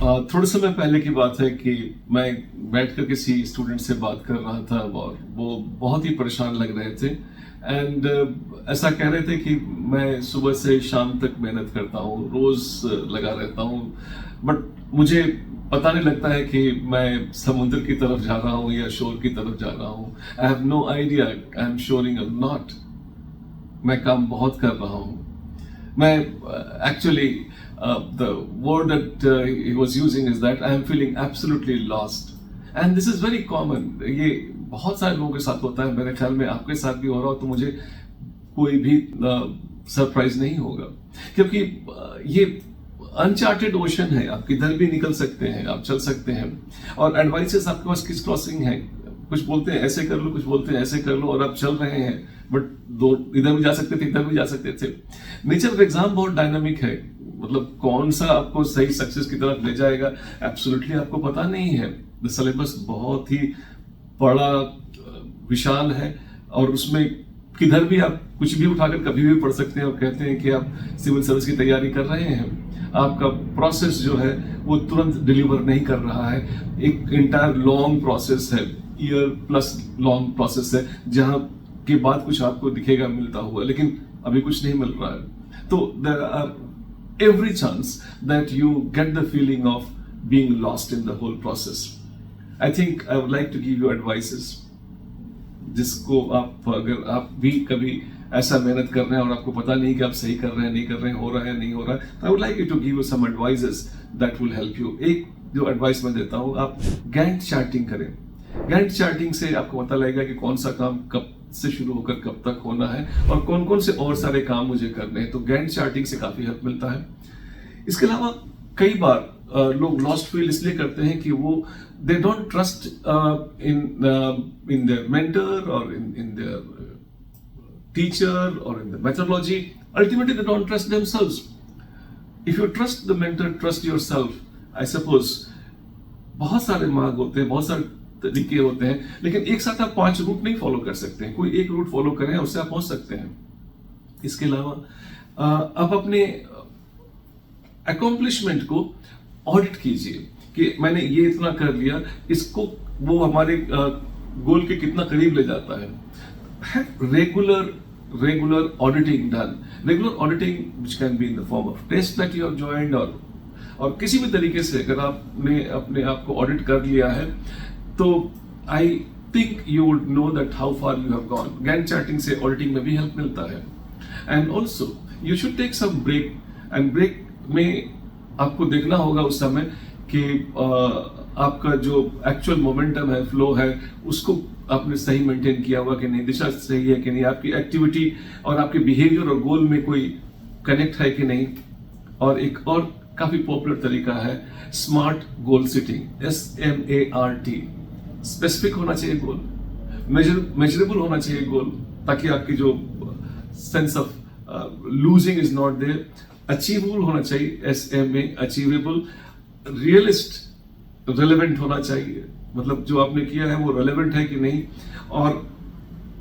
थोड़े समय पहले की बात है कि मैं बैठकर किसी स्टूडेंट से बात कर रहा था और वो बहुत ही परेशान लग रहे थे एंड ऐसा कह रहे थे कि मैं सुबह से शाम तक मेहनत करता हूँ, रोज लगा रहता हूँ, बट मुझे पता नहीं लगता है कि मैं समुद्र की तरफ जा रहा हूँ या शोर की तरफ जा रहा हूँ। I have no idea, I am shoring a not. मैं काम बहुत कर रहा हूँ। मैं actually the word that he was using is that I am feeling absolutely lost, and this is very common. ये बहुत सारे लोगों के साथ होता है, मेरे ख्याल में आपके साथ भी हो रहा हो तो मुझे कोई भी सरप्राइज नहीं होगा, क्योंकि ये अनचार्टेड ओशन है। आप किधर भी निकल सकते हैं, आप चल सकते हैं, और एडवाइसेस आपके पास किस क्रॉसिंग है। कुछ बोलते हैं ऐसे कर लो, कुछ बोलते हैं ऐसे कर लो, और आप चल रहे हैं, बट दो इधर भी जा सकते थे, इधर भी जा सकते थे। नेचर ऑफ एग्जाम बहुत डायनामिक है, मतलब कौन सा आपको सही सक्सेस की तरफ ले जाएगा एब्सोल्युटली आपको पता नहीं है। द सिलेबस बहुत ही बड़ा विशाल है, और उसमें किधर भी आप कुछ भी उठाकर कभी भी पढ़ सकते हैं और कहते हैं कि आप सिविल सर्विस की तैयारी कर रहे हैं। आपका प्रोसेस जो है वो तुरंत डिलीवर नहीं कर रहा है। एक इंटायर लॉन्ग प्रोसेस है, ईयर प्लस लॉन्ग प्रोसेस है, जहां के बाद कुछ आपको दिखेगा मिलता हुआ, लेकिन अभी कुछ नहीं मिल रहा है। तो there are every chance that you get the feeling of being lost in the whole process. I think I would like to give you advices, जिसको आप, अगर आप भी कभी ऐसा मेहनत कर रहे हैं और आपको पता नहीं कि आप सही कर रहे हैं, नहीं कर रहे हैं, हो रहा है, नहीं हो रहा है, तो I would like you to give you some advices that will help you. एक जो एडवाइस मैं देता हूँ, आप गैंट चार्टिंग करें। गैंट चार्टिंग से आपको पता लगेगा कि कौन सा काम कब से शुरू होकर कब तक होना है और कौन कौन से और सारे काम मुझे करने हैं। तो गैंट चार्टिंग से काफी हेल्प मिलता है। इसके अलावा कई बार लोग लॉस्ट फील इसलिए करते हैं कि वो they don't trust in their mentor और इन देयर टीचर और in the methodology. Ultimately they don't trust themselves. If you trust the mentor, trust yourself. I suppose बहुत सारे मार्ग होते हैं, बहुत सारे तरीके होते हैं, लेकिन एक साथ आप 5 रूट नहीं फॉलो कर सकते हैं। कोई एक रूट फॉलो करें, उससे आप पहुंच सकते हैं। इसके अलावा आप अपने अकॉम्प्लिशमेंट को ऑडिट कीजिए कि मैंने ये इतना कर लिया, इसको वो हमारे गोल के कितना करीब ले जाता है। regular auditing done. Regular auditing which can be in the form of test that you have joined, और किसी भी तरीके से अगर आपने अपने आप को ऑडिट कर लिया है, तो I think you would know that how far you have gone. Gantt charting से ऑडिटिंग में भी हेल्प मिलता है। And also you should take some break, and break में आपको देखना होगा उस समय कि आपका जो एक्चुअल मोमेंटम है, फ्लो है, उसको आपने सही मेंटेन किया हुआ कि नहीं, दिशा सही है कि नहीं, आपकी एक्टिविटी और आपके बिहेवियर और गोल में कोई कनेक्ट है कि नहीं। और एक और काफी पॉपुलर तरीका है smart goal setting, SMART। Specific होना चाहिए गोल, मेजरेबल होना चाहिए गोल, ताकि आपकी जो sense of losing is not there. Achievable होना चाहिए, SMA अचीवेबल। रियलिस्ट, रेलेवेंट होना चाहिए, मतलब जो आपने किया है वो रेलेवेंट है कि नहीं। और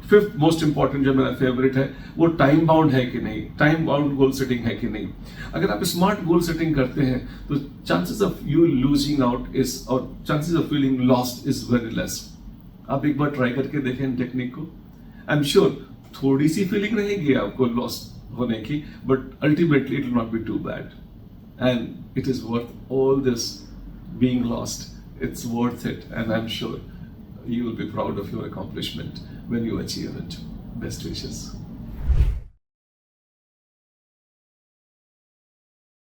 फिफ्थ मोस्ट इंपॉर्टेंट जो मेरा फेवरेट है, वो टाइम बाउंड है कि नहीं, टाइम बाउंड गोल सेटिंग है कि नहीं। अगर आप स्मार्ट गोल सेटिंग करते हैं तो chances of you losing out is, और chances of feeling lost is very less. आप एक बार ट्राई करके देखें इन टेक्निक को। आई एम श्योर थोड़ी सी फीलिंग रहेगी आपको लॉस्ट होने की, but ultimately it will not be too bad, and it is worth all this being lost. It's worth it, and I'm sure you will be proud of your accomplishment when you achieve it. Best wishes.